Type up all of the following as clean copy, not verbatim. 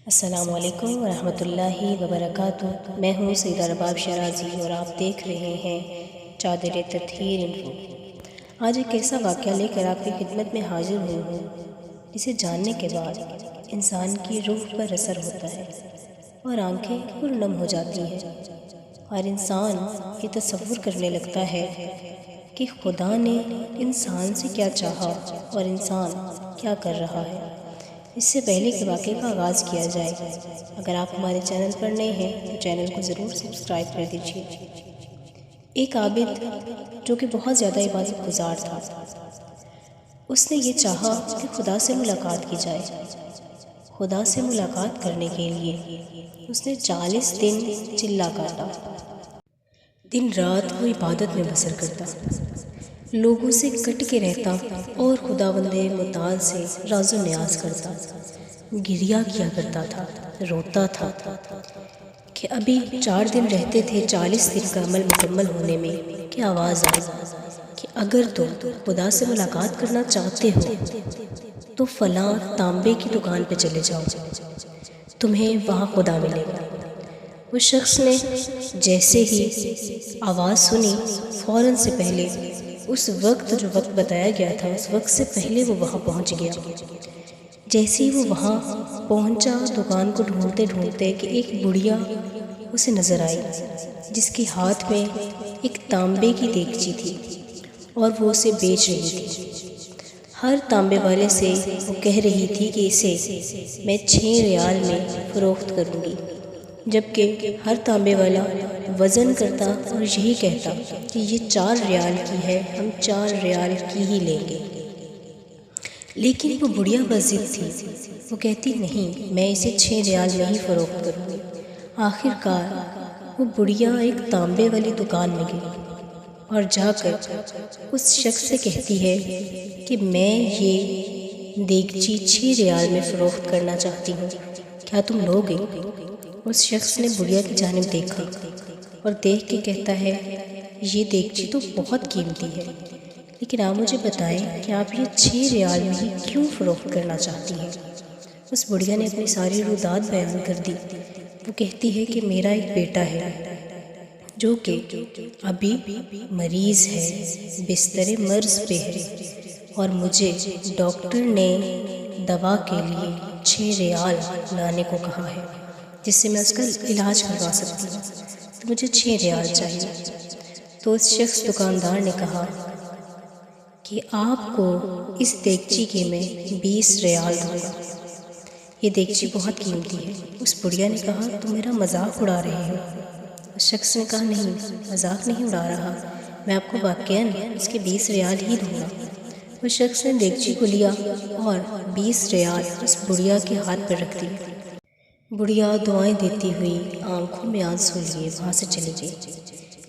السلام علیکم ورحمۃ اللہ وبرکاتہ۔ میں ہوں سیدہ رباب شرازی اور آپ دیکھ رہے ہیں چادر تطہیر انفو۔ آج ایک ایسا واقعہ لے کر آپ کی خدمت میں حاضر ہوئی ہوں جسے جاننے کے بعد انسان کی روح پر اثر ہوتا ہے اور آنکھیں پرنم ہو جاتی ہیں اور انسان یہ تصور کرنے لگتا ہے کہ خدا نے انسان سے کیا چاہا اور انسان کیا کر رہا ہے۔ اس سے پہلے کہ واقعے کا آغاز کیا جائے، اگر آپ ہمارے چینل پر نئے ہیں تو چینل کو ضرور سبسکرائب کر دیجیے۔ ایک عابد جو کہ بہت زیادہ عبادت گزار تھا، اس نے یہ چاہا کہ خدا سے ملاقات کی جائے۔ خدا سے ملاقات کرنے کے لیے اس نے 40 دن چلا کاٹا۔ دن رات وہ عبادت میں بسر کرتا، لوگوں سے کٹ کے رہتا اور خداوند متعال سے راز و نیاز کرتا، گریہ کیا کرتا تھا، روتا تھا کہ ابھی 4 دن رہتے تھے 40 دن کا عمل مکمل ہونے میں کہ آواز آئی کہ اگر تم خدا سے ملاقات کرنا چاہتے ہو تو فلاں تانبے کی دکان پہ چلے جاؤ، تمہیں وہاں خدا ملے گا۔ اس شخص نے جیسے ہی آواز سنی، فوراً سے پہلے اس وقت جو وقت بتایا گیا تھا، اس وقت سے پہلے وہ وہاں پہنچ گیا۔ جیسے ہی وہ وہاں پہنچا، دکان کو ڈھونڈتے ڈھونڈتے کہ ایک بڑھیا اسے نظر آئی جس کے ہاتھ میں ایک تانبے کی دیگچی تھی اور وہ اسے بیچ رہی تھی۔ ہر تانبے والے سے وہ کہہ رہی تھی کہ اسے میں 6 ریال میں فروخت کروں گی، جبکہ ہر تانبے والا وزن کرتا اور یہی کہتا کہ یہ 4 ریال کی ہے، ہم 4 ریال کی ہی لیں گے۔ لیکن وہ بڑھیا بضد تھی، وہ کہتی نہیں، میں اسے 6 ریال میں ہی فروخت کروں گی۔ آخر کار وہ بڑھیا ایک تانبے والی دکان میں گئی اور جا کر اس شخص سے کہتی ہے کہ میں یہ دیگچی 6 ریال میں فروخت کرنا چاہتی ہوں، کیا تم لوگے؟ اس شخص نے بڑھیا کی جانب دیکھا اور دیکھ کے کہتا ہے، یہ دیگچی تو بہت قیمتی ہے، لیکن آپ مجھے بتائیں کہ آپ یہ 6 ریال میں ہی کیوں فروخت کرنا چاہتی ہیں؟ اس بڑھیا نے اپنی ساری رودات بیان کر دی۔ وہ کہتی ہے کہ میرا ایک بیٹا ہے جو کہ ابھی مریض ہے، بستر مرض پہ ہے، اور مجھے ڈاکٹر نے دوا کے لیے 6 ریال لانے کو کہا ہے جس سے میں اس کا علاج کروا سکتی ہوں، تو مجھے 6 ریال چاہیے۔ تو اس شخص دکاندار نے کہا کہ آپ کو اس دیگچی کے میں 20 ریال دوں گا، یہ دیگچی بہت قیمتی ہے۔ اس بڑھیا نے کہا، تم میرا مذاق اڑا رہے ہو؟ اس شخص نے کہا، نہیں، مذاق نہیں اڑا رہا، میں آپ کو واقعاً اس کے 20 ریال ہی دوں گا۔ اس شخص نے دیگچی کو لیا اور 20 ریال اس بڑھیا کے ہاتھ پر رکھ دی۔ بڑھیا دعائیں دیتی ہوئی آنکھوں میں آنسو لیے وہاں سے چلی گئی۔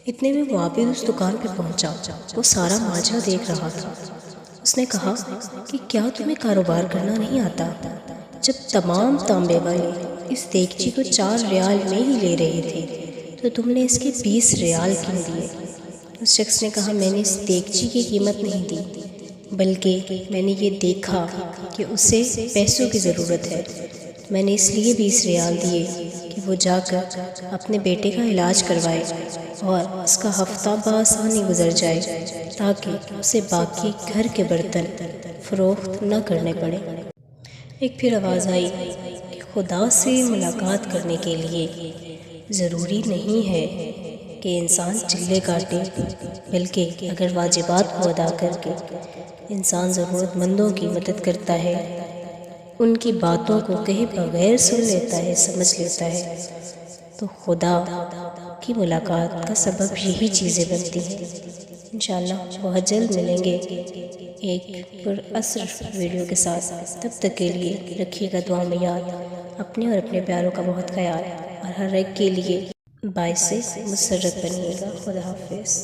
اتنے میں وہ عابد اس دکان پہ پہنچا، وہ سارا ماجرا دیکھ رہا تھا۔ اس نے کہا کہ کیا تمہیں کاروبار کرنا نہیں آتا؟ جب تمام تانبے والے اس دیگچی کو 4 ریال میں ہی لے رہے تھے تو تم نے اس کے 20 ریال کیوں دیے؟ اس شخص نے کہا، میں نے اس دیگچی کی قیمت نہیں دی، بلکہ میں نے یہ دیکھا کہ اسے پیسوں کی ضرورت ہے، میں نے اس لیے 20 ریال دیے کہ وہ جا کر اپنے بیٹے کا علاج کروائے اور اس کا ہفتہ بآسانی گزر جائے تاکہ اسے باقی گھر کے برتن فروخت نہ کرنے پڑے۔ ایک پھر آواز آئی کہ خدا سے ملاقات کرنے کے لیے ضروری نہیں ہے کہ انسان چلے کاٹے، بلکہ اگر واجبات کو ادا کر کے انسان ضرورت مندوں کی مدد کرتا ہے، ان کی باتوں کو کہے بغیر سن لیتا ہے، سمجھ لیتا ہے، تو خدا کی ملاقات کا سبب یہی چیزیں بنتی ہیں۔ انشاءاللہ بہت جلد ملیں گے ایک پر اثر ویڈیو کے ساتھ۔ تب تک کے لیے رکھیے گا دعا میں یاد، اپنے اور اپنے پیاروں کا بہت خیال، اور ہر ایک کے لیے باعث مسرت بنیے گا۔ خدا حافظ۔